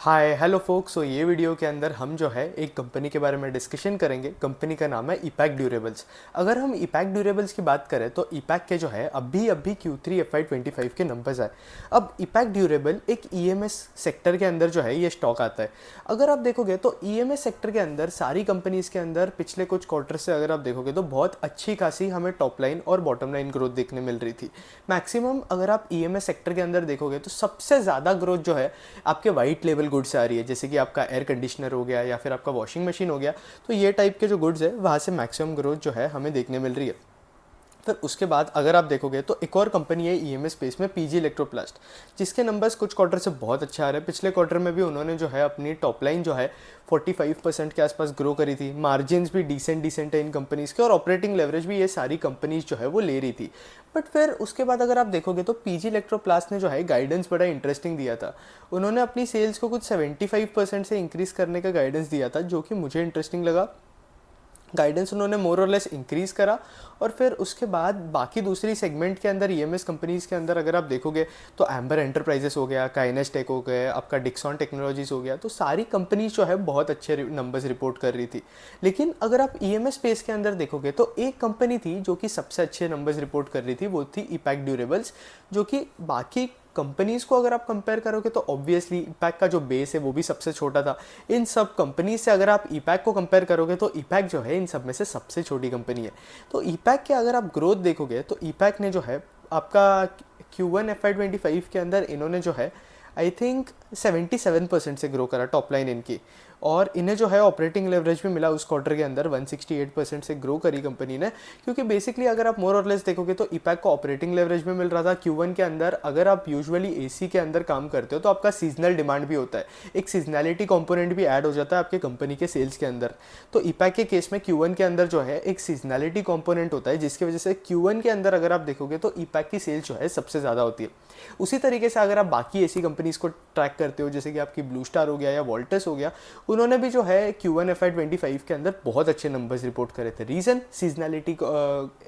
Hi hello focus. सो ये video के अंदर हम जो है एक कंपनी के बारे में डिस्कशन करेंगे। कंपनी का नाम है ईपैक ड्यूरेबल्स। अगर हम ईपैक ड्यूरेबल्स की बात करें तो ईपैक के जो है अभी Q3 FY25 के नंबर्स आए। अब ईपैक ड्यूरेबल एक ईएमएस सेक्टर के अंदर जो है ये स्टॉक आता है। अगर आप देखोगे तो ईएमएस सेक्टर के अंदर सारी कंपनीज के अंदर पिछले कुछ क्वार्टर से अगर आप देखोगे तो बहुत अच्छी खासी हमें टॉप लाइन और बॉटम लाइन ग्रोथ देखने मिल रही थी। मैक्सिमम अगर आप ईएमएस सेक्टर के अंदर देखोगे तो सबसे ज़्यादा ग्रोथ जो है आपके वाइट लेबल गुड्स आ रही है, जैसे कि आपका एयर कंडीशनर हो गया या फिर आपका वॉशिंग मशीन हो गया। तो ये टाइप के जो गुड्स है वहाँ से मैक्सिमम ग्रोथ जो है हमें देखने मिल रही है। फिर उसके बाद अगर आप देखोगे तो एक और कंपनी है ईएमएस स्पेस में, पीजी इलेक्ट्रोप्लास्ट, जिसके नंबर्स कुछ क्वार्टर से बहुत अच्छे आ रहे हैं। पिछले क्वार्टर में भी उन्होंने जो है अपनी टॉप लाइन जो है 45% के आसपास ग्रो करी थी। मार्जिन्स भी डिसेंट है इन कंपनीज़ के, और ऑपरेटिंग लेवरेज भी ये सारी कंपनीज जो है वो ले रही थी। बट फिर उसके बाद अगर आप देखोगे तो पीजी इलेक्ट्रोप्लास्ट ने जो है गाइडेंस बड़ा इंटरेस्टिंग दिया था। उन्होंने अपनी सेल्स को कुछ 75% से इंक्रीज़ करने का गाइडेंस दिया था, जो कि मुझे इंटरेस्टिंग लगा। गाइडेंस उन्होंने मोर और लेस इंक्रीज़ करा। और फिर उसके बाद बाकी दूसरी सेगमेंट के अंदर ईएमएस कंपनीज़ के अंदर अगर आप देखोगे तो एम्बर एंटरप्राइजेस हो गया, काइनेस टेक हो गया, आपका डिक्सॉन टेक्नोलॉजीज हो गया, तो सारी कंपनीज जो है बहुत अच्छे नंबर्स रिपोर्ट कर रही थी। लेकिन अगर आप ईएमएस स्पेस के अंदर देखोगे तो एक कंपनी थी जो कि सबसे अच्छे नंबर्स रिपोर्ट कर रही थी, वो थी ईपैक ड्यूरेबल्स। जो कि बाकी कंपनीज़ को अगर आप कंपेयर करोगे तो ऑब्वियसली ईपैक का जो बेस है वो भी सबसे छोटा था। इन सब कंपनीज से अगर आप ईपैक को कंपेयर करोगे तो ईपैक जो है इन सब में से सबसे छोटी कंपनी है। तो ईपैक के अगर आप ग्रोथ देखोगे तो ईपैक ने जो है आपका Q1 FY25 के अंदर इन्होंने जो है आई थिंक 77% से ग्रो करा टॉप लाइन इनकी। और इन्हें जो है ऑपरेटिंग लेवरेज भी मिला उस क्वार्टर के अंदर, 168% से ग्रो करी कंपनी ने। क्योंकि बेसिकली अगर आप मोर और लेस देखोगे तो ईपैक को ऑपरेटिंग लेवरेज भी मिल रहा था Q1 के अंदर। अगर आप यूजुअली एसी के अंदर काम करते हो तो आपका सीजनल डिमांड भी होता है, एक सीजनैलिटी कंपोनेंट भी ऐड हो जाता है आपके कंपनी के सेल्स के अंदर। तो ईपैक के केस में Q1 के अंदर जो है एक सीजनैलिटी कंपोनेंट होता है, जिसकी वजह से Q1 के अंदर अगर आप देखोगे तो ईपैक की सेल्स जो है सबसे ज़्यादा होती है। उसी तरीके से अगर आप बाकी एसी कंपनीज को ट्रैक करते हो, जैसे कि आपकी ब्लू स्टार हो गया या वोल्टस हो गया, उन्होंने भी जो है Q1 FY25 के अंदर बहुत अच्छे नंबर्स रिपोर्ट करे थे। रीज़न सीजनैलिटी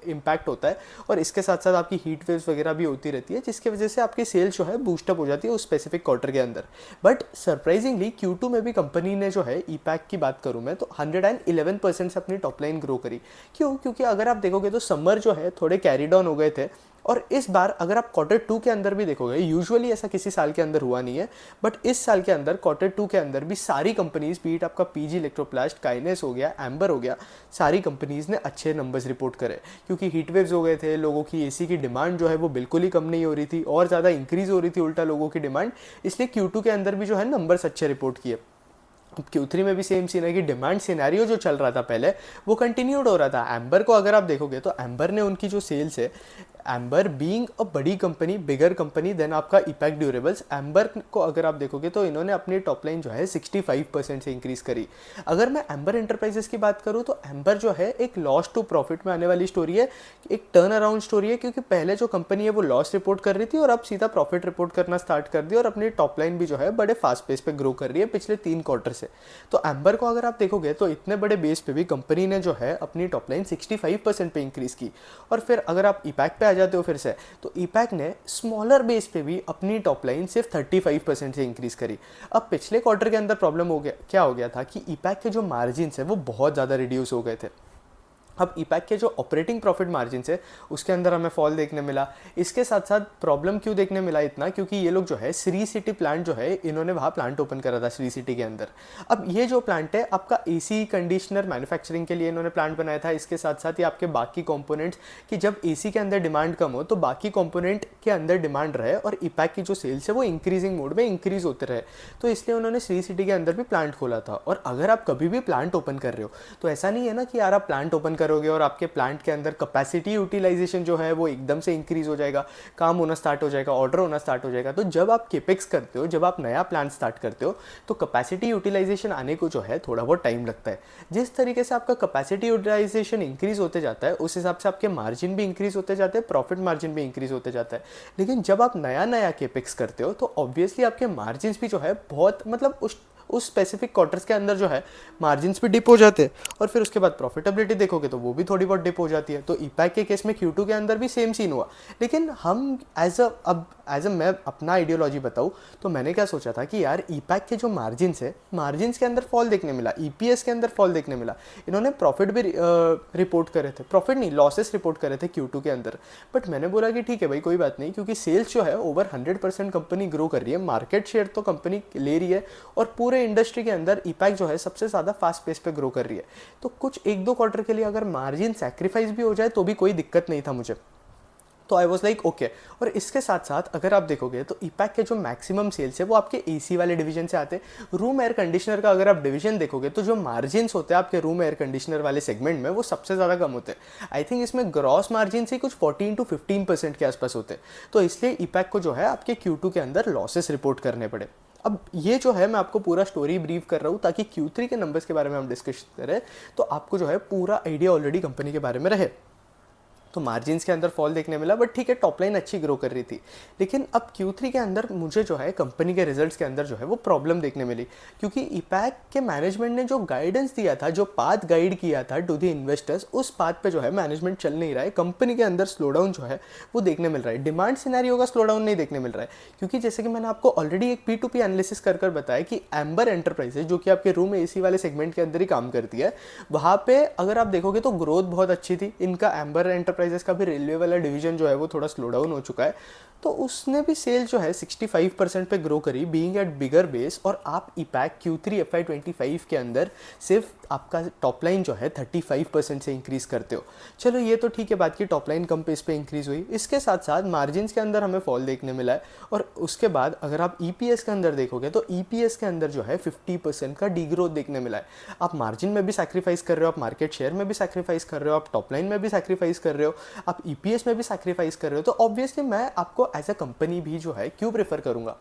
इम्पैक्ट होता है, और इसके साथ साथ आपकी हीट वेव्स वगैरह भी होती रहती है, जिसकी वजह से आपकी सेल्स जो है बूस्टअप हो जाती है उस स्पेसिफिक क्वार्टर के अंदर। बट सरप्राइजिंगली Q2 में भी कंपनी ने जो है ईपैक की बात करूँ मैं तो 111% से अपनी टॉप लाइन ग्रो करी। क्यों? क्योंकि अगर आप देखोगे तो समर जो है थोड़े कैरी डाउन हो गए थे। और इस बार अगर आप Q2 के अंदर भी देखोगे, यूजुअली ऐसा किसी साल के अंदर हुआ नहीं है, बट इस साल के अंदर Q2 के अंदर भी सारी कंपनीज, बीट आपका पीजी इलेक्ट्रोप्लास्ट, काइनेस हो गया, एम्बर हो गया, सारी कंपनीज ने अच्छे नंबर्स रिपोर्ट करे। क्योंकि हीट वेव्स हो गए थे, लोगों की एसी की डिमांड जो है वो बिल्कुल ही कम नहीं हो रही थी, और ज़्यादा इंक्रीज़ हो रही थी उल्टा लोगों की डिमांड। इसलिए Q2 के अंदर भी जो है नंबर्स अच्छे रिपोर्ट किए। अब Q3 में भी सेम सीन है कि डिमांड सिनेरियो जो चल रहा था पहले वो कंटिन्यूड हो रहा था। एम्बर को अगर आप देखोगे तो एम्बर ने उनकी जो सेल्स है, एम्बर बीइंग अ बड़ी कंपनी, बिगर कंपनी देन आपका ईपैक ड्यूरेबल्स, एम्बर को अगर आप देखोगे तो इन्होंने अपनी टॉप लाइन जो है 65% से इंक्रीज़ करी। अगर मैं एम्बर एंटरप्राइजेस की बात करूँ तो एम्बर जो है एक लॉस टू प्रॉफिट में आने वाली स्टोरी है, एक टर्न अराउंड स्टोरी है। क्योंकि पहले जो कंपनी है वो लॉस रिपोर्ट कर रही थी और अब सीधा प्रॉफिट रिपोर्ट करना स्टार्ट कर दी, और अपनी टॉप लाइन भी जो है बड़े फास्ट पेस पे ग्रो कर रही है पिछले 3 क्वार्टर से। तो एम्बर को अगर आप देखोगे तो इतने बड़े बेस पे भी कंपनी ने जो है अपनी टॉप लाइन 65% पे इंक्रीज़ की। और फिर अगर आप ईपैक पे आ जाते हो फिर से, तो ईपैक ने स्मॉलर बेस पे भी अपनी टॉप लाइन सिर्फ 35% से इंक्रीज़ करी। अब पिछले क्वार्टर के अंदर प्रॉब्लम हो गया, क्या हो गया था कि ईपैक के जो मार्जिन्स है वो बहुत ज़्यादा रिड्यूस हो गए थे। अब ईपैक के जो ऑपरेटिंग प्रॉफिट मार्जिन है उसके अंदर हमें फॉल देखने मिला। इसके साथ साथ प्रॉब्लम क्यों देखने मिला इतना? क्योंकि ये लोग जो है श्री सिटी प्लांट जो है, इन्होंने वहाँ प्लांट ओपन करा था श्री सिटी के अंदर। अब ये जो प्लांट है आपका एसी कंडीशनर मैन्युफैक्चरिंग के लिए इन्होंने प्लांट बनाया था। इसके साथ साथ ये आपके बाकी कंपोनेंट्स, कि जब एसी के अंदर डिमांड कम हो तो बाकी कंपोनेंट के अंदर डिमांड रहे और ईपैक की जो सेल्स है वो इंक्रीजिंग मोड में इंक्रीज होते रहे। तो इसलिए उन्होंने श्री सिटी के अंदर भी प्लांट खोला था। और अगर आप कभी भी प्लांट ओपन कर रहे हो तो ऐसा नहीं है ना कि यार आप प्लांट ओपन करोगे और आपके प्लांट के अंदर कैपेसिटी यूटिलाइजेशन जो है वो एकदम से इंक्रीज हो जाएगा, काम होना स्टार्ट हो जाएगा, ऑर्डर होना स्टार्ट हो जाएगा। तो जब आप केपेक्स करते हो, जब आप नया प्लांट स्टार्ट करते हो, तो कैपेसिटी यूटिलाइजेशन आने को जो है थोड़ा बहुत टाइम लगता है। जिस तरीके से आपका कैपेसिटी यूटिलाइजेशन इंक्रीज होते जाता है उस हिसाब से आपके मार्जिन भी इंक्रीज होते जाते हैं, प्रॉफिट मार्जिन भी इंक्रीज होते जाता है। लेकिन जब आप नया नया केपेक्स करते हो तो ऑब्वियसली आपके मार्जिन भी जो है बहुत, मतलब उस स्पेसिफिक क्वार्टर्स के अंदर जो है मार्जिन्स भी डिप हो जाते हैं, और फिर उसके बाद प्रॉफिटेबिलिटी देखोगे तो वो भी थोड़ी बहुत डिप हो जाती है। तो ईपैक के केस में Q2 के अंदर भी सेम सीन हुआ। लेकिन हम एज अ मैं अपना आइडियोलॉजी बताऊँ तो मैंने क्या सोचा था कि यार ईपैक के जो मार्जिन्स है, मार्जिन्स के अंदर फॉल देखने मिला, ईपीएस के अंदर फॉल देखने मिला। इन्होंने प्रॉफिट भी रिपोर्ट करे थे, प्रॉफिट नहीं लॉसेस रिपोर्ट करे थे Q2 के अंदर। बट मैंने बोला कि ठीक है भाई कोई बात नहीं, क्योंकि सेल्स जो है ओवर 100% कंपनी ग्रो कर रही है, मार्केट शेयर तो कंपनी ले रही है, और पूरे इंडस्ट्री के अंदर ईपैक जो है सबसे ज़्यादा फास्ट पेस पे ग्रो कर रही है। तो कुछ 1-2 क्वार्टर के लिए अगर मार्जिन सैक्रिफाइस भी हो जाए तो भी कोई दिक्कत नहीं था मुझे। तो आई वॉज लाइक ओके। और इसके साथ साथ अगर आप देखोगे तो ईपैक के जो मैक्सिमम सेल्स है वो आपके एसी वाले डिवीजन से आते हैं। रूम एयर कंडीशनर का अगर आप डिवीजन देखोगे तो जो मार्जिन्स होते हैं आपके रूम एयर कंडीशनर वाले सेगमेंट में वो सबसे ज़्यादा कम होते हैं। आई थिंक इसमें ग्रॉस मार्जिन से कुछ 14 to 15% के आसपास होते हैं। तो इसलिए ईपैक को जो है आपके Q2 के अंदर लॉसेस रिपोर्ट करने पड़े। अब ये जो है मैं आपको पूरा स्टोरी ब्रीफ कर रहा हूँ ताकि Q3 के नंबर्स के बारे में हम डिस्कस करें तो आपको जो है पूरा आइडिया ऑलरेडी कंपनी के बारे में रहे। तो मार्जिन्स के अंदर फॉल देखने मिला, बट ठीक है टॉप लाइन अच्छी ग्रो कर रही थी। लेकिन अब Q3 के अंदर मुझे जो है कंपनी के रिजल्ट्स के अंदर जो है वो प्रॉब्लम देखने मिली, क्योंकि ईपैक के मैनेजमेंट ने जो गाइडेंस दिया था, जो पाथ गाइड किया था टू द इन्वेस्टर्स, उस पाथ पे जो है मैनेजमेंट चल नहीं रहा है। कंपनी के अंदर स्लो डाउन जो है वो देखने मिल रहा है, डिमांड सिनेरियो का स्लो डाउन नहीं देखने मिल रहा है। क्योंकि जैसे कि मैंने आपको ऑलरेडी एक P2P एनालिसिस कर बताया कि एम्बर एंटरप्राइजेज जो कि आपके रूम एसी वाले सेगमेंट के अंदर ही काम करती है, वहाँ पे अगर आप देखोगे तो ग्रोथ बहुत अच्छी थी। इनका एम्बर एंटरप्राइजेज का भी रेलवे वाला डिवीजन जो है वो थोड़ा स्लो डाउन हो चुका है, तो उसने भी सेल जो है 65% पे ग्रो करी बीइंग एट बिगर बेस। और आप ईपैक Q3 FY25 के अंदर सिर्फ आपका टॉप लाइन जो है 35% से इंक्रीज करते हो। चलो ये तो ठीक है बात की टॉप लाइन कम पेस पे इंक्रीज हुई, इसके साथ साथ मार्जिन्स के अंदर हमें फॉल देखने मिला है। और उसके बाद अगर आप ईपीएस के अंदर देखोगे तो ईपीएस के अंदर जो है 50% का डीग्रोथ देखने मिला है। आप मार्जिन में भी सैक्रिफाइस कर रहे हो, आप मार्केट शेयर में भी सैक्रिफाइस कर रहे हो, आप टॉप लाइन में भी सैक्रिफाइस कर रहे हो, आप ईपीएस में भी सैक्रिफाइस कर रहे हो। तो ऑब्वियसली मैं आपको एज अ कंपनी भी जो है क्यों प्रेफर करूंगा,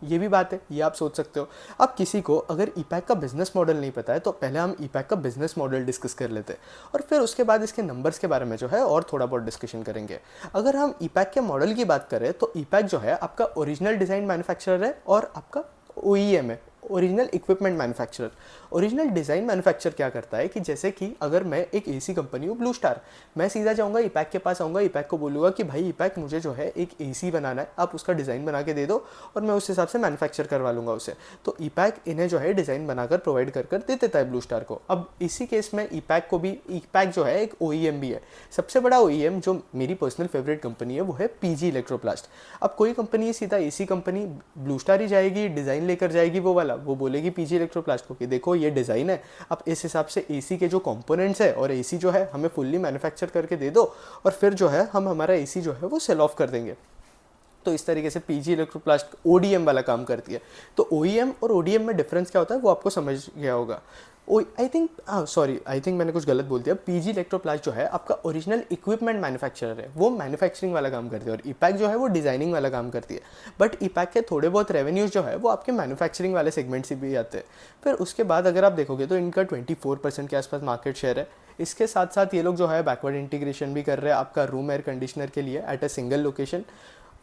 ये भी बात है, ये आप सोच सकते हो। अब किसी को अगर ईपैक का बिजनेस मॉडल नहीं पता है तो पहले हम ईपैक का बिजनेस मॉडल डिस्कस कर लेते हैं, और फिर उसके बाद इसके नंबर्स के बारे में जो है और थोड़ा बहुत डिस्कशन करेंगे। अगर हम ईपैक के मॉडल की बात करें तो ईपैक जो है आपका ओरिजिनल डिज़ाइन मैन्युफैक्चरर है और आपका OEM है, original equipment manufacturer. Original design manufacture क्या करता है कि जैसे कि अगर मैं एक एसी कंपनी हूँ ब्लू स्टार, मैं सीधा जाऊँगा ईपैक के पास, आऊँगा ईपैक को बोलूँगा कि भाई ईपैक मुझे जो है एक एसी बनाना है, आप उसका डिज़ाइन बना के दे दो और मैं उस हिसाब से मैन्युफैक्चर करवा लूँगा उसे। तो ईपैक इन्हें जो है डिज़ाइन बनाकर प्रोवाइड कर दे देता है ब्लू स्टार को। अब इसी केस में ईपैक को भी, ईपैक जो है एक OEM भी है। सबसे बड़ा OEM जो मेरी पर्सनल फेवरेट कंपनी है वो है PG इलेक्ट्रोप्लास्ट। अब कोई कंपनी सीधा एसी कंपनी ब्लू स्टार ही जाएगी, डिज़ाइन लेकर जाएगी वो वाला, वो बोलेगी PG इलेक्ट्रोप्लास्ट को कि देखो ये डिज़ाइन है, आप इस हिसाब से एसी के जो कंपोनेंट्स है और एसी जो है हमें फुल्ली मैन्युफैक्चर करके दे दो, और फिर जो है हम हमारा एसी जो है वो सेल ऑफ कर देंगे। तो इस तरीके से PG इलेक्ट्रोप्लास्ट ODM वाला काम करती है। तो OEM और ODM में डिफरेंस क्या होता है वो आपको समझ गया होगा। आई थिंक मैंने कुछ गलत बोल दिया। PG इलेक्ट्रोप्लास्ट जो है आपका ओरिजिनल इक्विपमेंट मैन्युफैक्चरर है, वो मैन्युफैक्चरिंग वाला काम करती है, और ईपैक जो है वो डिज़ाइनिंग वाला काम करती है। बट ईपैक के थोड़े बहुत रेवेन्यूज जो है वो आपके मैन्युफैक्चरिंग वाले सेगमेंट से भी आते हैं। फिर उसके बाद अगर आप देखोगे तो इनका 24% के आसपास मार्केट शेयर है। इसके साथ साथ ये लोग जो है बैकवर्ड इंटीग्रेशन भी कर रहे हैं आपका रूम एयर कंडीशनर के लिए एट अ सिंगल लोकेशन।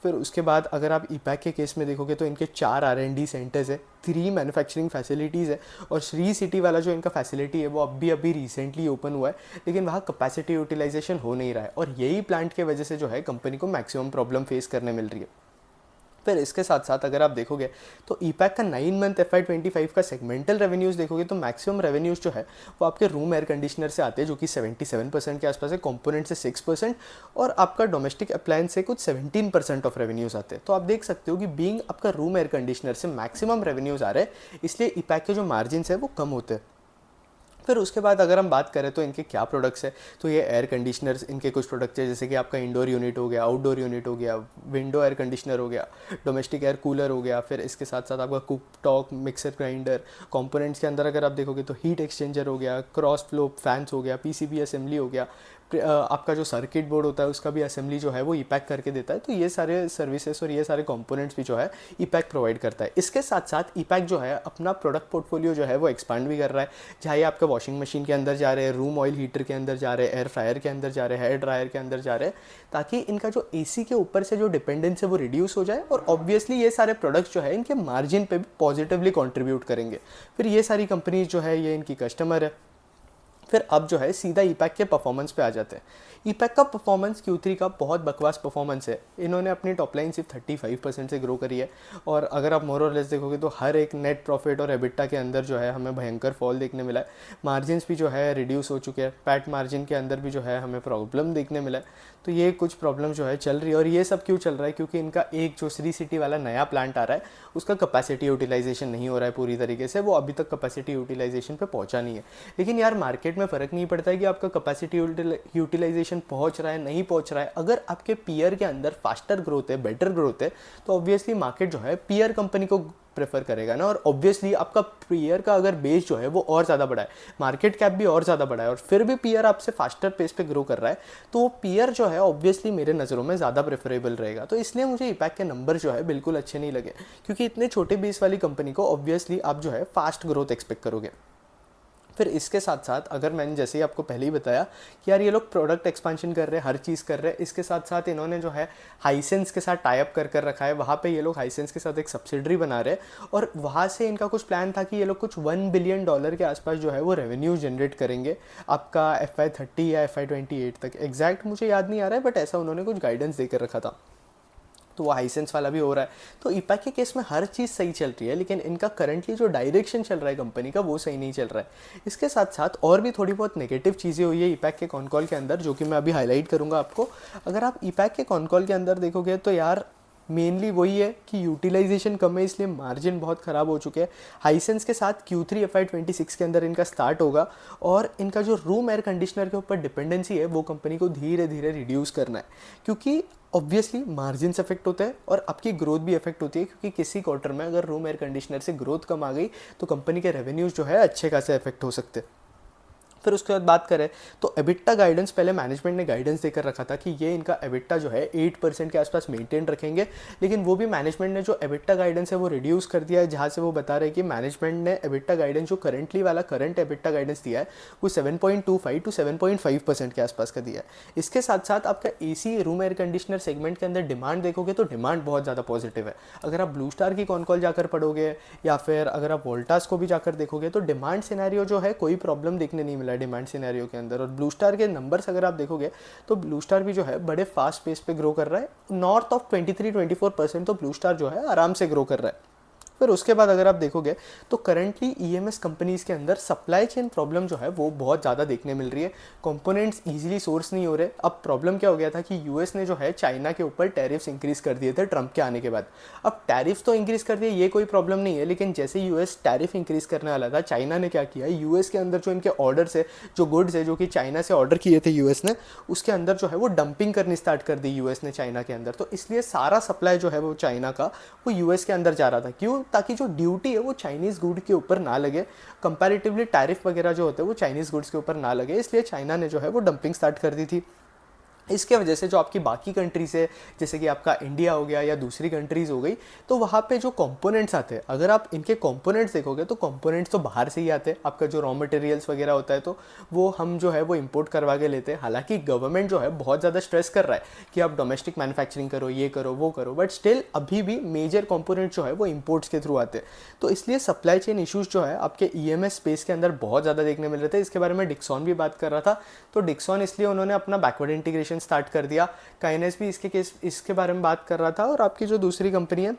फिर उसके बाद अगर आप ईपैक के केस में देखोगे तो इनके 4 R&D सेंटर्स है, 3 मैन्युफैक्चरिंग फैसिलिटीज़ है, और श्री सिटी वाला जो इनका फैसिलिटी है वो अभी रिसेंटली ओपन हुआ है, लेकिन वहाँ कैपेसिटी यूटिलाइजेशन हो नहीं रहा है, और यही प्लांट के वजह से जो है कंपनी को मैक्सिमम प्रॉब्लम फेस करने मिल रही है। फिर इसके साथ साथ अगर आप देखोगे तो ईपैक का 9 मंथ FY25 का सेगमेंटल रेवेन्यूज़ देखोगे तो मैक्सिमम रेवेन्यूज़ जो है वो आपके रूम एयर कंडीशनर से आते हैं जो कि 77% के आसपास है, कंपोनेंट से 6%, और आपका डोमेस्टिक अप्लायंस से कुछ 17% ऑफ रेवेन्यूज़ आते हैं। तो आप देख सकते हो कि बीइंग आपका रूम एयर कंडीशनर से मैक्सिमम रेवेन्यूज़ आ रहे हैं, इसलिए ईपैक के जो मार्जिन्स है वो कम होते हैं। फिर उसके बाद अगर हम बात करें तो इनके क्या प्रोडक्ट्स है, तो ये एयर कंडीशनर्स इनके कुछ प्रोडक्ट्स है, जैसे कि आपका इंडोर यूनिट हो गया, आउटडोर यूनिट हो गया, विंडो एयर कंडीशनर हो गया, डोमेस्टिक एयर कूलर हो गया। फिर इसके साथ साथ आपका cook talk, mixer grinder, components के अंदर अगर आप देखोगे तो हीट एक्सचेंजर हो गया, क्रॉस फ्लो फैंस हो गया, PCB असेंबली हो गया, आपका जो सर्किट बोर्ड होता है उसका भी असेंबली जो है वो ईपैक करके देता है। तो ये सारे सर्विसेज और ये सारे कंपोनेंट्स भी जो है ईपैक प्रोवाइड करता है। इसके साथ साथ ईपैक जो है अपना प्रोडक्ट पोर्टफोलियो जो है वो एक्सपांड भी कर रहा है, चाहे आपका वॉशिंग मशीन के अंदर जा रहे हैं, रूम ऑयल हीटर के अंदर जा रहे हैं, एयर फ्रायर के अंदर जा रहे हैं, हेयर ड्रायर के अंदर जा रहे हैं, ताकि इनका जो एसी के ऊपर से जो डिपेंडेंस है वो रिड्यूस हो जाए। और ऑब्वियसली ये सारे प्रोडक्ट्स जो है इनके मार्जिन पे भी पॉजिटिवली कंट्रीब्यूट करेंगे। फिर ये सारी कंपनीज जो है ये इनकी कस्टमर है। फिर अब जो है सीधा ईपैक के परफॉर्मेंस पे आ जाते हैं। ईपैक का परफॉर्मेंस Q3 का बहुत बकवास परफॉर्मेंस है। इन्होंने अपनी टॉप लाइन सिर्फ 35% से ग्रो करी है, और अगर आप मोर और लेस देखोगे तो हर एक नेट प्रॉफिट और एबिटा के अंदर जो है हमें भयंकर फॉल देखने मिला है। मार्जिन्स भी जो है रिड्यूस हो चुके हैं, पैट मार्जिन के अंदर भी जो है हमें प्रॉब्लम देखने मिला है। तो ये कुछ प्रॉब्लम जो है चल रही है, और ये सब क्यों चल रहा है, क्योंकि इनका एक जो श्री सिटी वाला नया प्लांट आ रहा है उसका कैपेसिटी यूटिलाइजेशन नहीं हो रहा है पूरी तरीके से, वो अभी तक कैपेसिटी यूटिलाइजेशन पे पहुंचा नहीं है। लेकिन यार मार्केट में फ़र्क नहीं पड़ता है कि आपका कैपेसिटी यूटिलाइजेशन पहुंच रहा है नहीं पहुंच रहा है, अगर आपके पीयर के अंदर फास्टर ग्रोथ है, बेटर ग्रोथ है, तो ऑब्वियसली मार्केट जो है पीयर कंपनी को प्रेफर करेगा ना। और ऑब्वियसली आपका पीयर का अगर बेस जो है वो और ज़्यादा बड़ा है, मार्केट कैप भी और ज़्यादा बड़ा है, और फिर भी पीयर आपसे फास्टर पेस पे ग्रो कर रहा है, तो वो पीयर जो है ऑब्वियसली मेरे नज़रों में ज़्यादा प्रेफरेबल रहेगा। तो इसलिए मुझे ईपैक के नंबर जो है बिल्कुल अच्छे नहीं लगे, क्योंकि इतने छोटे बेस वाली कंपनी को ऑब्वियसली आप जो है फास्ट ग्रोथ एक्सपेक्ट करोगे। फिर इसके साथ साथ अगर मैंने जैसे ही आपको पहले ही बताया कि यार ये लोग प्रोडक्ट एक्सपांशन कर रहे हैं, हर चीज़ कर रहे हैं, इसके साथ साथ इन्होंने जो है हाइसेंस के साथ टाई अप कर रखा है। वहाँ पे ये लोग हाइसेंस के साथ एक सब्सिडरी बना रहे हैं, और वहाँ से इनका कुछ प्लान था कि ये लोग कुछ $1 बिलियन के आसपास जो है वो रेवेन्यू जनरेट करेंगे आपका FY30 या FY28 तक। एग्जैक्ट मुझे याद नहीं आ रहा है, बट ऐसा उन्होंने कुछ गाइडेंस देकर रखा था। तो वो हाइसेंस वाला भी हो रहा है। तो ईपैक के केस में हर चीज़ सही चल रही है, लेकिन इनका करंटली जो डायरेक्शन चल रहा है कंपनी का वो सही नहीं चल रहा है। इसके साथ साथ और भी थोड़ी बहुत नेगेटिव चीज़ें हुई है ईपैक के कॉन कॉल के अंदर, जो कि मैं अभी हाईलाइट करूँगा आपको। अगर आप ईपैक के कॉन कॉल के अंदर देखोगे तो यार मेनली वही है कि यूटिलाइजेशन कम है, इसलिए मार्जिन बहुत ख़राब हो चुके हैं। हाइसेंस के साथ Q3 FY26 के अंदर इनका स्टार्ट होगा, और इनका जो रूम एयर कंडीशनर के ऊपर डिपेंडेंसी है वो कंपनी को धीरे धीरे रिड्यूस करना है, क्योंकि ऑब्वियसली मार्जिन अफेक्ट होता है और आपकी ग्रोथ भी अफेक्ट होती है, क्योंकि किसी क्वार्टर में अगर रूम एयर कंडीशनर से ग्रोथ कम आ गई तो कंपनी के रेवेन्यूज़ जो है अच्छे खासे अफेक्ट हो सकते हैं। फिर उसके बाद बात करें तो एबिटा गाइडेंस पहले मैनेजमेंट ने गाइडेंस देकर रखा था कि ये इनका एबिटा जो है 8% के आसपास मेंटेन रखेंगे, लेकिन वो भी मैनेजमेंट ने जो एबिटा गाइडेंस है वो रिड्यूस कर दिया है, जहाँ से वो बता रहे हैं कि मैनेजमेंट ने एबिटा गाइडेंस जो करंट एबिटा गाइडेंस दिया है वो 7.25 to 7.5% के आसपास का दिया है। इसके साथ साथ आपका AC room air conditioner segment के अंदर डिमांड देखोगे तो डिमांड बहुत ज़्यादा पॉजिटिव है। अगर आप ब्लू स्टार की कॉन कॉल जाकर पढ़ोगे, या फिर अगर आप वोल्टास को भी जाकर देखोगे, तो डिमांड सिनेरियो जो है कोई प्रॉब्लम देखने नहीं मिला डिमांड सिनेरियो के अंदर। और ब्लू स्टार के नंबर्स अगर आप देखोगे तो ब्लू स्टार भी जो है बड़े फास्ट पेस पे ग्रो कर रहा है, नॉर्थ ऑफ 23-24%, तो ब्लू स्टार जो है आराम से ग्रो कर रहा है। फिर उसके बाद अगर आप देखोगे तो करंटली EMS कंपनीज़ के अंदर सप्लाई चेन प्रॉब्लम जो है वो बहुत ज़्यादा देखने मिल रही है, कंपोनेंट्स इजीली सोर्स नहीं हो रहे। अब प्रॉब्लम क्या हो गया था कि US ने जो है चाइना के ऊपर टैरिफ्स इंक्रीज़ कर दिए थे ट्रंप के आने के बाद। अब टैरिफ्स तो इंक्रीज़ कर दिए, ये कोई प्रॉब्लम नहीं है, लेकिन जैसे US टैरिफ इंक्रीज़ करने वाला था, चाइना ने क्या किया, US के अंदर जो इनके ऑर्डर्स है, जो गुड्स है जो कि चाइना से ऑर्डर किए थे US ने, उसके अंदर जो है वो डंपिंग करनी स्टार्ट कर दी US ने चाइना के अंदर। तो इसलिए सारा सप्लाई जो है वो चाइना का वो US के अंदर जा रहा था। क्यों? ताकि जो ड्यूटी है वो चाइनीज़ गुड के ऊपर ना लगे, कंपैरेटिवली टैरिफ वगैरह जो होते हैं वो चाइनीज़ गुड्स के ऊपर ना लगे, इसलिए चाइना ने जो है वो डंपिंग स्टार्ट कर दी थी। इसके वजह से जो आपकी बाकी कंट्रीज है, जैसे कि आपका इंडिया हो गया या दूसरी कंट्रीज़ हो गई, तो वहाँ पे जो कंपोनेंट्स आते हैं, अगर आप इनके कंपोनेंट्स देखोगे तो कंपोनेंट्स तो बाहर से ही आते हैं। आपका जो रॉ मटेरियल्स वगैरह होता है तो वो हम जो है वो इंपोर्ट करवा के लेते हैं। हालांकि गवर्नमेंट जो है बहुत ज़्यादा स्ट्रेस कर रहा है कि आप डोमेस्टिक मैन्युफैक्चरिंग करो, ये करो वो करो, बट स्टिल अभी भी मेजर कंपोनेंट जो है वो इंपोर्ट्स के थ्रू आते हैं। तो इसलिए सप्लाई चेन इशूज़ जो है आपके EMS स्पेस के अंदर बहुत ज़्यादा देखने मिल रहे थे। इसके बारे में डिक्सॉन भी बात कर रहा था, तो डिक्सॉन इसलिए उन्होंने अपना बैकवर्ड इंटीग्रेशन स्टार्ट कर दिया। काइनेस भी इसके बारे में बात कर रहा था, और आपकी जो दूसरी कंपनी है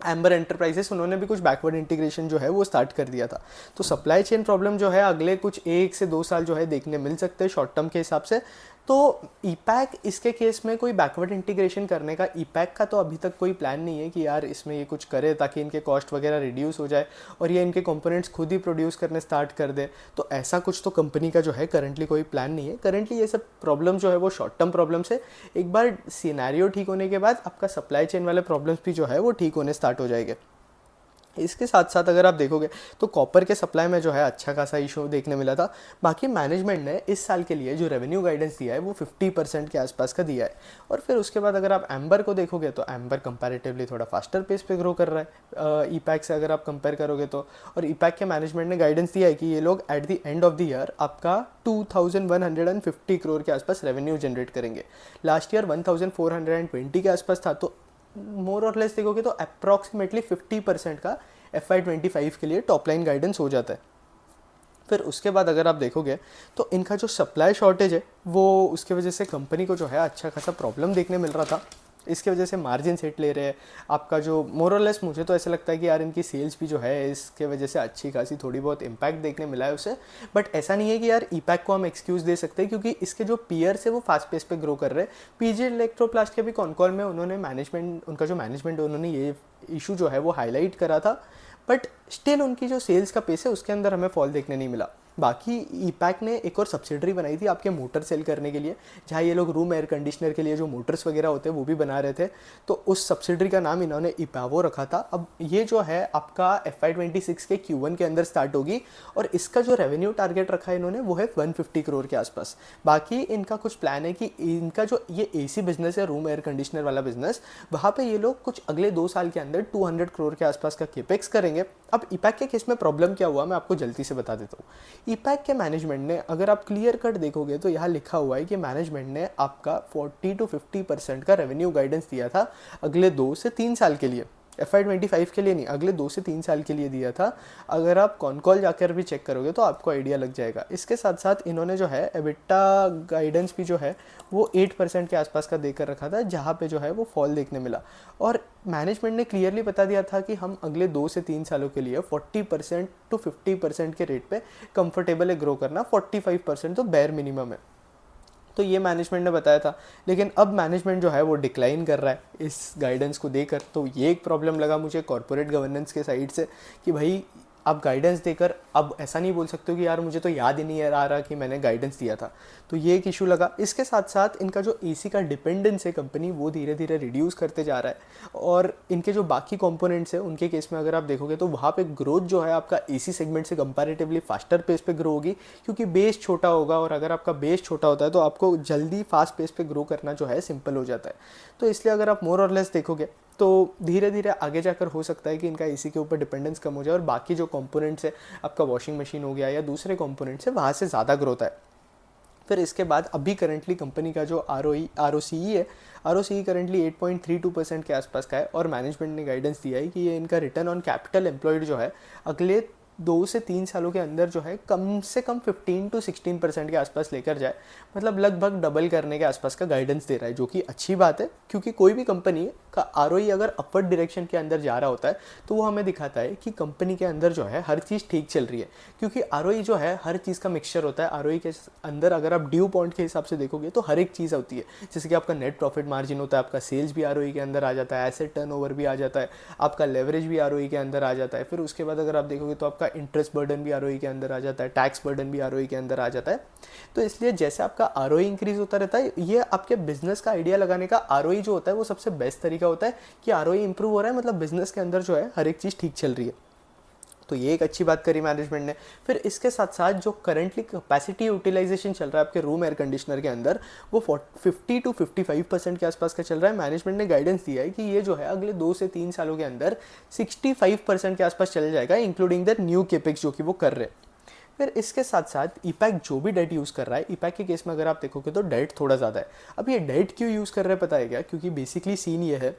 एम्बर एंटरप्राइजेस, उन्होंने भी कुछ बैकवर्ड इंटीग्रेशन जो है वो स्टार्ट कर दिया था। तो सप्लाई चेन प्रॉब्लम जो है अगले कुछ 1 से 2 साल जो है देखने मिल सकते हैं शॉर्ट टर्म के हिसाब से। तो ईपैक इसके केस में कोई बैकवर्ड इंटीग्रेशन करने का ईपैक का तो अभी तक कोई प्लान नहीं है कि यार इसमें ये कुछ करे ताकि इनके कॉस्ट वगैरह रिड्यूस हो जाए और ये इनके कंपोनेंट्स खुद ही प्रोड्यूस करने स्टार्ट कर दे। तो ऐसा कुछ तो कंपनी का जो है करंटली कोई प्लान नहीं है। करंटली ये सब प्रॉब्लम जो है वो शॉर्ट टर्म प्रॉब्लम्स है। एक बार सिनेरियो ठीक होने के बाद आपका सप्लाई चेन वाले प्रॉब्लम्स भी जो है वो ठीक होने स्टार्ट हो जाएंगे। इसके साथ साथ अगर आप देखोगे तो कॉपर के सप्लाई में जो है अच्छा खासा इशू देखने मिला था। बाकी मैनेजमेंट ने इस साल के लिए जो रेवेन्यू गाइडेंस दिया है वो 50% के आसपास का दिया है। और फिर उसके बाद अगर आप एम्बर को देखोगे तो एम्बर कंपैरेटिवली थोड़ा फास्टर पेस पे ग्रो कर रहा है ईपैक से अगर आप कंपेयर करोगे तो। और ईपैक के मैनेजमेंट ने गाइडेंस दिया है कि ये लोग at the end of the year आपका 2150 करोड़ के आसपास रेवेन्यू जनरेट करेंगे। लास्ट ईयर 1420 के आसपास था। तो मोर और लेस देखोगे तो अप्रॉक्सीमेटली 50% का FY25 के लिए टॉप लाइन गाइडेंस हो जाता है। फिर उसके बाद अगर आप देखोगे तो इनका जो सप्लाई शॉर्टेज है वो उसके वजह से कंपनी को जो है अच्छा खासा प्रॉब्लम देखने मिल रहा था। इसके वजह से मार्जिन हिट ले रहे हैं आपका जो मोर और लेस। मुझे तो ऐसा लगता है कि यार इनकी सेल्स भी जो है इसके वजह से अच्छी खासी थोड़ी बहुत इम्पैक्ट देखने मिला है उसे। बट ऐसा नहीं है कि यार ईपैक को हम एक्सक्यूज़ दे सकते हैं क्योंकि इसके जो पीयर्स है वो फास्ट पेस पे ग्रो कर रहे हैं। पीजी इलेक्ट्रोप्लास्ट के भी कॉनकॉल में उन्होंने मैनेजमेंट उनका जो मैनेजमेंट है उन्होंने ये इशू जो है वो हाईलाइट करा था। बट स्टिल उनकी जो सेल्स का पेस है उसके अंदर हमें फॉल देखने नहीं मिला। बाकी ईपैक ने एक और सब्सिडरी बनाई थी आपके मोटर सेल करने के लिए, जहाँ ये लोग रूम एयर कंडीशनर के लिए जो मोटर्स वगैरह होते हैं वो भी बना रहे थे। तो उस सब्सिडरी का नाम इन्होंने इपावो रखा था। अब ये जो है आपका FY26 के Q1 के अंदर स्टार्ट होगी और इसका जो रेवेन्यू टारगेट रखा है इन्होंने वो है 150 करोड़ के आसपास। बाकी इनका कुछ प्लान है कि इनका जो ये AC बिजनेस है, रूम एयर कंडीशनर वाला बिजनेस, वहाँ पर ये लोग कुछ अगले 2 साल के अंदर 200 करोड़ के आसपास का केपेक्स करेंगे। अब ईपैक के केस में प्रॉब्लम क्या हुआ मैं आपको जल्दी से बता देता हूँ। ईपैक के मैनेजमेंट ने अगर आप क्लियर कट देखोगे तो यहाँ लिखा हुआ है कि मैनेजमेंट ने आपका 40 to 50% का रेवेन्यू गाइडेंस दिया था अगले 2 से 3 साल के लिए। FY25 के लिए नहीं, अगले 2 से 3 साल के लिए दिया था। अगर आप कॉनकॉल जाकर भी चेक करोगे तो आपको आइडिया लग जाएगा। इसके साथ साथ इन्होंने जो है एबिटा गाइडेंस भी जो है वो 8% के आसपास का देकर रखा था, जहाँ पे जो है वो फॉल देखने मिला। और मैनेजमेंट ने क्लियरली बता दिया था कि हम अगले 2 से 3 सालों के लिए 40% to 50% के रेट पे कंफर्टेबल है ग्रो करना, 45% तो बेयर मिनिमम है। तो ये मैनेजमेंट ने बताया था। लेकिन अब मैनेजमेंट जो है वो डिक्लाइन कर रहा है इस गाइडेंस को देकर। तो ये एक प्रॉब्लम लगा मुझे कॉर्पोरेट गवर्नेंस के साइड से कि भाई आप गाइडेंस देकर अब ऐसा नहीं बोल सकते हो कि यार मुझे तो याद ही नहीं आ रहा कि मैंने गाइडेंस दिया था। तो ये एक इशू लगा। इसके साथ साथ इनका जो AC का डिपेंडेंस है कंपनी वो धीरे धीरे रिड्यूस करते जा रहा है। और इनके जो बाकी कंपोनेंट्स है उनके केस में अगर आप देखोगे तो वहाँ पे ग्रोथ जो है आपका AC सेगमेंट से कंपैरेटिवली फास्टर पेस पे ग्रो होगी, क्योंकि बेस छोटा होगा। और अगर आपका बेस छोटा होता है तो आपको जल्दी फास्ट पेस पे ग्रो करना जो है सिंपल हो जाता है। तो इसलिए अगर आप मोर और लेस देखोगे तो धीरे धीरे आगे जाकर हो सकता है कि इनका AC के ऊपर डिपेंडेंस कम हो जाए और बाकी जो कंपोनेंट्स है, आपका वॉशिंग मशीन हो गया या दूसरे कंपोनेंट्स है, वहाँ से ज़्यादा ग्रोथ है। फिर इसके बाद अभी करंटली कंपनी का जो ROCE है, ROCE करंटली 8.32% के आसपास का है। और मैनेजमेंट ने गाइडेंस दिया है कि ये इनका रिटर्न ऑन कैपिटल एम्प्लॉयड जो है अगले 2 से 3 सालों के अंदर जो है कम से कम 15 to 16% के आसपास लेकर जाए। मतलब लगभग डबल करने के आसपास का गाइडेंस दे रहा है, जो कि अच्छी बात है। क्योंकि कोई भी कंपनी का ROE अगर अपवर्ड डायरेक्शन के अंदर जा रहा होता है तो वो हमें दिखाता है कि कंपनी के अंदर जो है हर चीज़ ठीक चल रही है। क्योंकि ROE जो है हर चीज़ का मिक्सचर होता है। ROE के अंदर अगर आप ड्यू पॉइंट के हिसाब से देखोगे तो हर एक चीज़ होती है। जैसे कि आपका नेट प्रॉफिट मार्जिन होता है, आपका सेल्स भी ROE के अंदर आ जाता है, एसेट टर्नओवर भी आ जाता है, आपका लेवरेज भी ROE के अंदर आ जाता है। फिर उसके बाद अगर आप देखोगे तो आपका इंटरेस्ट बर्डन भी ROE के अंदर आ जाता है, टैक्स बर्डन भी ROE के अंदर आ जाता है। तो इसलिए जैसे आपका ROE इंक्रीज होता रहता है, ये आपके बिजनेस का आइडिया लगाने का ROE जो होता है वो सबसे बेस्ट तरीका होता है कि ROE इंप्रूव हो रहा है, मतलब बिजनेस के अंदर जो है हर एक चीज़ ठीक चल रही है। तो ये एक अच्छी बात करी मैनेजमेंट ने। फिर इसके साथ साथ जो करंटली कैपेसिटी यूटिलाइजेशन चल रहा है आपके रूम एयर कंडीशनर के अंदर वो 50 to 55% के आसपास का चल रहा है। मैनेजमेंट ने गाइडेंस दिया है कि ये जो है अगले 2 से 3 सालों के अंदर 65% के आसपास चल जाएगा, इंक्लूडिंग द न्यू केपेक्स जो कि वो कर रहे हैं। फिर इसके साथ साथ ईपैक जो भी डेट यूज़ कर रहा है, ईपैक के केस में अगर आप देखोगे तो डेट थोड़ा ज़्यादा है। अब ये डेट क्यों यूज़ कर रहे हैं पता है क्या? क्योंकि बेसिकली सीन ये है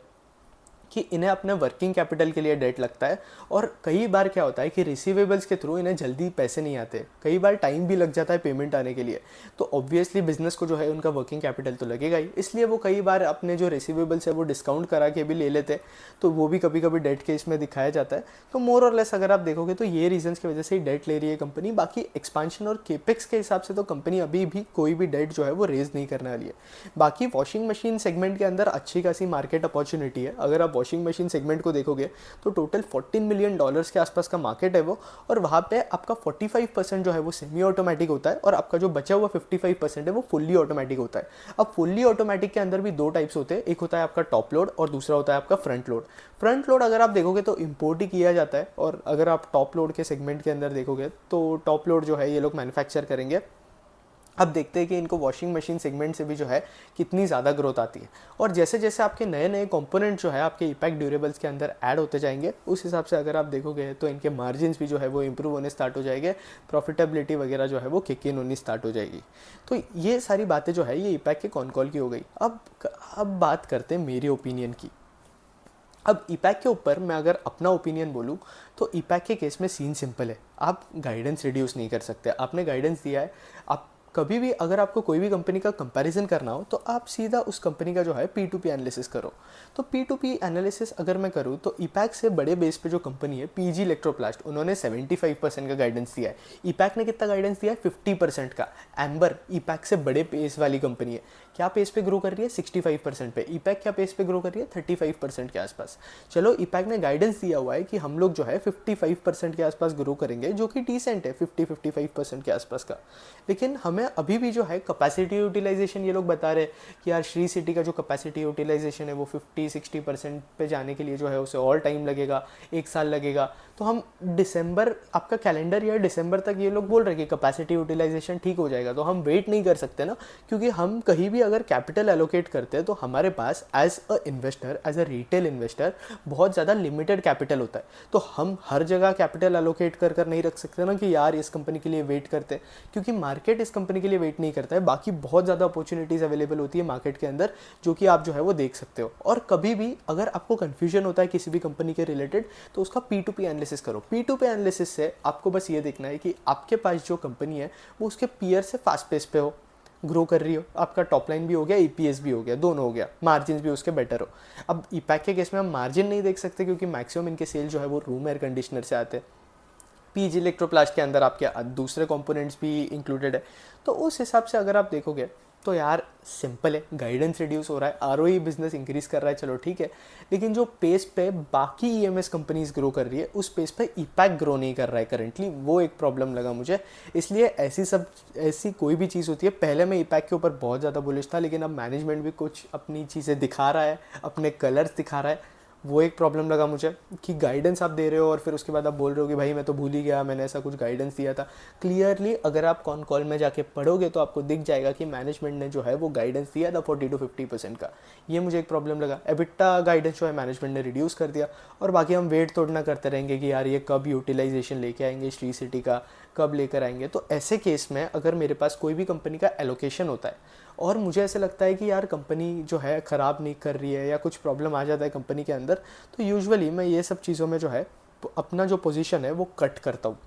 कि इन्हें अपने वर्किंग कैपिटल के लिए डेट लगता है। और कई बार क्या होता है कि रिसीवेबल्स के थ्रू इन्हें जल्दी पैसे नहीं आते, कई बार टाइम भी लग जाता है पेमेंट आने के लिए। तो ऑब्वियसली बिजनेस को जो है उनका वर्किंग कैपिटल तो लगेगा ही, इसलिए वो कई बार अपने जो रिसीवेबल्स है वो डिस्काउंट करा के भी ले लेते हैं। तो वो भी कभी कभी डेट के इसमें दिखाया जाता है। तो मोर और लेस अगर आप देखोगे तो ये रीजंस की वजह से ही डेट ले रही है कंपनी। बाकी एक्सपांशन और केपेक्स के हिसाब से तो कंपनी अभी भी कोई भी डेट जो है वो रेज नहीं करने वाली है। बाकी वॉशिंग मशीन सेगमेंट के अंदर अच्छी खासी मार्केट अपॉर्चुनिटी है। अगर आप वॉशिंग मशीन सेगमेंट को देखोगे तो टोटल $14 मिलियन के आसपास का मार्केट है वो, और वहाँ पे आपका 45% जो है वो सेमी ऑटोमेटिक होता है और आपका जो बचा हुआ 55% है वो फुल्ली ऑटोमेटिक होता है। अब फुल्ली ऑटोमेटिक के अंदर भी दो टाइप्स होते हैं, एक होता है आपका टॉप लोड और दूसरा होता है आपका फ्रंट लोड। फ्रंट लोड अगर आप देखोगे तो इंपोर्ट ही किया जाता है, और अगर आप टॉप लोड के सेगमेंट के अंदर देखोगे तो टॉप लोड जो है ये लोग मैन्युफैक्चर करेंगे। अब देखते हैं कि इनको वॉशिंग मशीन सेगमेंट से भी जो है कितनी ज़्यादा ग्रोथ आती है, और जैसे जैसे आपके नए नए कंपोनेंट जो है आपके इपैक्ट ड्यूरेबल्स के अंदर ऐड होते जाएंगे, उस हिसाब से अगर आप देखोगे तो इनके मार्जिन्स भी जो है वो इंप्रूव होने स्टार्ट हो जाएंगे, प्रॉफिटेबिलिटी वगैरह जो है वो किक इन होनी स्टार्ट हो जाएगी। तो ये सारी बातें जो है ये इपैक्ट के कॉन कॉल की हो गई। अब बात करते हैं मेरी ओपिनियन की। अब ईपैक के ऊपर मैं अगर अपना ओपिनियन बोलूँ तो ईपैक के केस में सीन सिंपल है, आप गाइडेंस रिड्यूस नहीं कर सकते। आपने गाइडेंस दिया है, आप कभी भी अगर आपको कोई भी कंपनी का कंपैरिजन करना हो तो आप सीधा उस कंपनी का जो है P2P एनालिसिस करो। तो P2P एनालिसिस अगर मैं करूँ तो ईपैक से बड़े बेस पे जो कंपनी है PG इलेक्ट्रोप्लास्ट, उन्होंने 75% का गाइडेंस दिया है। ईपैक ने कितना गाइडेंस दिया है? 50% का। एम्बर ईपैक से बड़े पेस वाली कंपनी है, क्या पेस पे ग्रो कर रही है? 65% पे। ईपैक क्या पेस पे ग्रो कर रही है? 35% के आसपास। चलो ईपैक ने गाइडेंस दिया हुआ है कि हम लोग जो है 55% के आसपास ग्रो करेंगे, जो कि डिसेंट है 50-55% के आसपास का। लेकिन हमें अभी भी जो है कैपेसिटी यूटिलाइजेशन ये लोग बता रहे हैं कि यार श्री सिटी का जो कैपेसिटी यूटिलाइजेशन है वो 50-60% पे जाने के लिए जो है उसे और टाइम लगेगा, 1 साल लगेगा। तो हम दिसंबर, आपका कैलेंडर ईयर दिसंबर तक ये लोग बोल रहे हैं कि कैपेसिटी यूटिलाइजेशन ठीक हो जाएगा। तो हम वेट नहीं कर सकते ना, क्योंकि हम कहीं भी अगर कैपिटल एलोकेट करते हैं तो हमारे पास as a investor, as a retail investor बहुत ज़्यादा लिमिटेड कैपिटल होता है। तो हम हर जगह कैपिटल एलोकेट कर नहीं रख सकते ना कि यार इस कंपनी के लिए वेट करते हैं, क्योंकि मार्केट इस कंपनी के लिए वेट नहीं करता है। बाकी बहुत ज़्यादा अपॉर्चुनिटीज़ अवेलेबल होती है मार्केट के अंदर, जो कि आप जो है वो देख सकते हो। और कभी भी अगर आपको कन्फ्यूजन होता है किसी भी कंपनी के रिलेटेड तो उसका P2P एनालिसिस करो। P2P एनालिसिस से आपको बस ये देखना है कि आपके पास जो कंपनी है वो उसके पीयर से फास्ट पेस पे हो, ग्रो कर रही हो, आपका टॉप लाइन भी हो गया, EPS भी हो गया, दोनों हो गया, मार्जिन भी उसके बेटर हो। अब ईपैक के केस में हम मार्जिन नहीं देख सकते क्योंकि मैक्सिमम इनके सेल जो है वो रूम एयर कंडीशनर से आते हैं। PG इलेक्ट्रोप्लास्ट के अंदर आपके दूसरे कंपोनेंट्स भी इंक्लूडेड है। तो उस हिसाब से अगर आप देखोगे तो यार सिंपल है, गाइडेंस रिड्यूस हो रहा है, ROE बिजनेस इंक्रीज कर रहा है, चलो ठीक है। लेकिन जो पेस पे बाकी EMS कंपनीज ग्रो कर रही है उस पेस पे ईपैक ग्रो नहीं कर रहा है करंटली, वो एक प्रॉब्लम लगा मुझे। इसलिए ऐसी कोई भी चीज़ होती है, पहले मैं ईपैक के ऊपर बहुत ज़्यादा बुलिश था, लेकिन अब मैनेजमेंट भी कुछ अपनी चीज़ें दिखा रहा है, अपने कलर्स दिखा रहा है, वो एक प्रॉब्लम लगा मुझे कि गाइडेंस आप दे रहे हो और फिर उसके बाद आप बोल रहे हो कि भाई मैं तो भूल ही गया, मैंने ऐसा कुछ गाइडेंस दिया था। क्लियरली अगर आप कॉन कॉल में जाके पढ़ोगे तो आपको दिख जाएगा कि मैनेजमेंट ने जो है वो गाइडेंस दिया था 40-50% का। ये मुझे एक प्रॉब्लम लगा। एबिटा गाइडेंस जो है मैनेजमेंट ने रिड्यूस कर दिया, और बाकी हम वेट तोड़ना करते रहेंगे कि यार ये कब यूटिलाइजेशन लेके आएंगे श्री सिटी का, कब लेकर आएंगे। तो ऐसे केस में अगर मेरे पास कोई भी कंपनी का एलोकेशन होता है और मुझे ऐसे लगता है कि यार कंपनी जो है ख़राब नहीं कर रही है या कुछ प्रॉब्लम आ जाता है कंपनी के अंदर, तो यूजुअली मैं ये सब चीज़ों में जो है अपना जो पोजीशन है वो कट करता हूँ।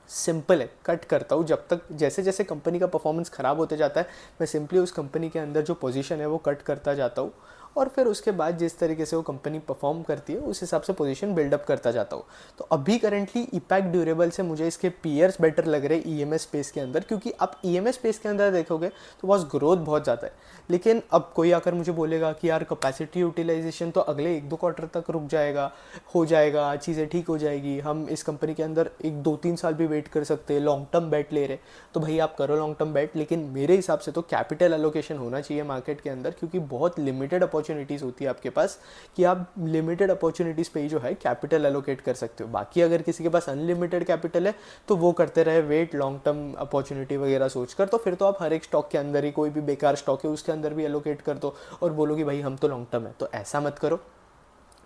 सिंपल है, कट करता हूँ। जब तक जैसे जैसे कंपनी का परफॉर्मेंस ख़राब होते जाता है मैं सिंपली उस कंपनी के अंदर जो पोजीशन है वो कट करता जाता हूँ, और फिर उसके बाद जिस तरीके से वो कंपनी परफॉर्म करती है उस हिसाब से पोजीशन बिल्डअप करता जाता हूँ। तो अभी करंटली ईपैक्ट ड्यूरेबल से मुझे इसके पीयर्स बेटर लग रहे हैं EMS स्पेस के अंदर, क्योंकि आप EMS स्पेस के अंदर देखोगे तो बस ग्रोथ बहुत ज़्यादा है। लेकिन अब कोई आकर मुझे बोलेगा कि यार कैपेसिटी यूटिलाइजेशन तो अगले 1-2 क्वार्टर तक रुक जाएगा, हो जाएगा, चीज़ें ठीक हो जाएगी, हम इस कंपनी के अंदर 1-2-3 साल भी वेट कर सकते हैं, लॉन्ग टर्म बैट ले रहे, तो भाई आप करो लॉन्ग टर्म बैट। लेकिन मेरे हिसाब से तो कैपिटल एलोकेशन होना चाहिए मार्केट के अंदर, क्योंकि बहुत लिमिटेड अपॉर्चुनिटीज़ होती है आपके पास कि आप लिमिटेड अपॉर्चुनिटीज़ पे ही जो है कैपिटल एलोकेट कर सकते हो। बाकी अगर किसी के पास अनलिमिटेड कैपिटल है तो वो करते रहे वेट लॉन्ग टर्म अपॉर्चुनिटी वगैरह सोचकर, तो फिर तो आप हर एक स्टॉक के अंदर ही, कोई भी बेकार स्टॉक है उसके अंदर भी एलोकेट कर दो और बोलो कि भाई हम तो लॉन्ग टर्म है। तो ऐसा मत करो।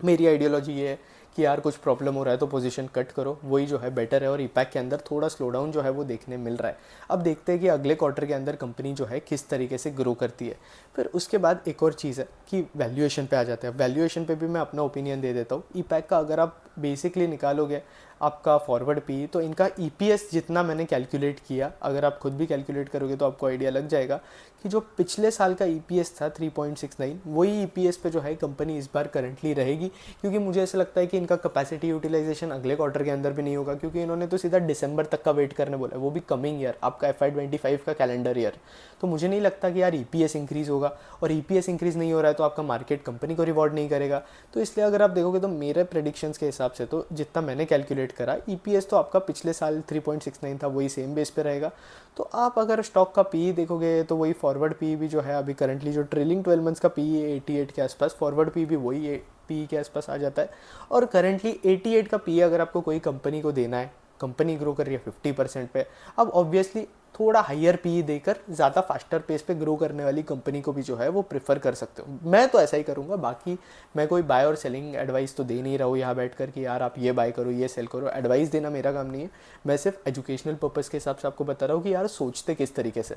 मेरी आइडियोलॉजी ये है कि यार कुछ प्रॉब्लम हो रहा है तो पोजीशन कट करो, वही जो है बेटर है। और ईपैक के अंदर थोड़ा स्लो डाउन जो है वो देखने मिल रहा है। अब देखते हैं कि अगले क्वार्टर के अंदर कंपनी जो है किस तरीके से ग्रो करती है। फिर उसके बाद एक और चीज़ है कि वैल्यूएशन पे आ जाते हैं। वैल्यूएशन पे भी मैं अपना ओपिनियन दे देता हूँ। ईपैक का अगर आप बेसिकली निकालोगे आपका फॉरवर्ड पी, तो इनका EPS जितना मैंने कैलकुलेट किया, अगर आप खुद भी कैलकुलेट करोगे तो आपको आइडिया लग जाएगा कि जो पिछले साल का EPS था 3.69, वही EPS पे जो है कंपनी इस बार करंटली रहेगी। क्योंकि मुझे ऐसा लगता है कि इनका कैपेसिटी यूटिलाइजेशन अगले क्वार्टर के अंदर भी नहीं होगा, क्योंकि इन्होंने तो सीधा दिसंबर तक का वेट करने बोला है, वो भी कमिंग ईयर, आपका FY25 का कैलेंडर ईयर। तो मुझे नहीं लगता कि यार EPS इंक्रीज़ होगा, और EPS इंक्रीज़ नहीं हो रहा है तो आपका मार्केट कंपनी को रिवॉर्ड नहीं करेगा। तो इसलिए अगर आप देखोगे तो मेरे प्रेडिक्शंस के हिसाब से तो जितना मैंने कैलकुलेट करा, ईपीएस तो आपका पिछले साल 3.69 था, वही सेम बेस पे रहेगा। तो आप अगर स्टॉक का पी देखोगे तो वही फॉरवर्ड पी भी जो है अभी करंटली जो ट्रेलिंग 12 मंथ्स का पी 88 के आसपास, फॉरवर्ड पी भी वही पी के आसपास आ जाता है। और करंटली 88 का पी अगर आपको कोई कंपनी को देना है, कंपनी ग्रो कर रही है 50% पे, अब ऑब्वियसली थोड़ा हायर पी देकर ज़्यादा फास्टर पेस पे ग्रो करने वाली कंपनी को भी जो है वो प्रेफर कर सकते हो। मैं तो ऐसा ही करूँगा। बाकी मैं कोई बाय और सेलिंग एडवाइस तो दे नहीं रहा हूँ यहाँ बैठ कर कि यार आप ये बाय करो, ये सेल करो। एडवाइस देना मेरा काम नहीं है, मैं सिर्फ एजुकेशनल पर्पज़ के हिसाब से आपको बता रहा हूँ कि यार सोचते किस तरीके से।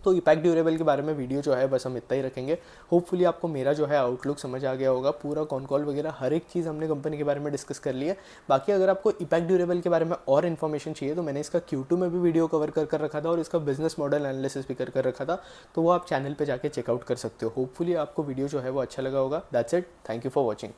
तो इपैक्ट ड्यूरेबल के बारे में वीडियो जो है बस हम इतना ही रखेंगे। होपफुली आपको मेरा जो है आउटलुक समझ आ गया होगा, पूरा कॉन कॉल वगैरह हर एक चीज़ हमने कंपनी के बारे में डिस्कस कर ली है। बाकी अगर आपको इपैक्ट ड्यूरेबल के बारे में और इन्फॉर्मेशन चाहिए तो मैंने इसका Q2 में भी वीडियो कवर कर रखा था और इसका बिजनेस मॉडल एनालिसिस भी कर रखा था, तो वो आप चैनल पर जाके चेकआउट कर सकते हो। होपफुली आपको वीडियो जो है वो अच्छा लगा होगा। That's it, thank you for watching.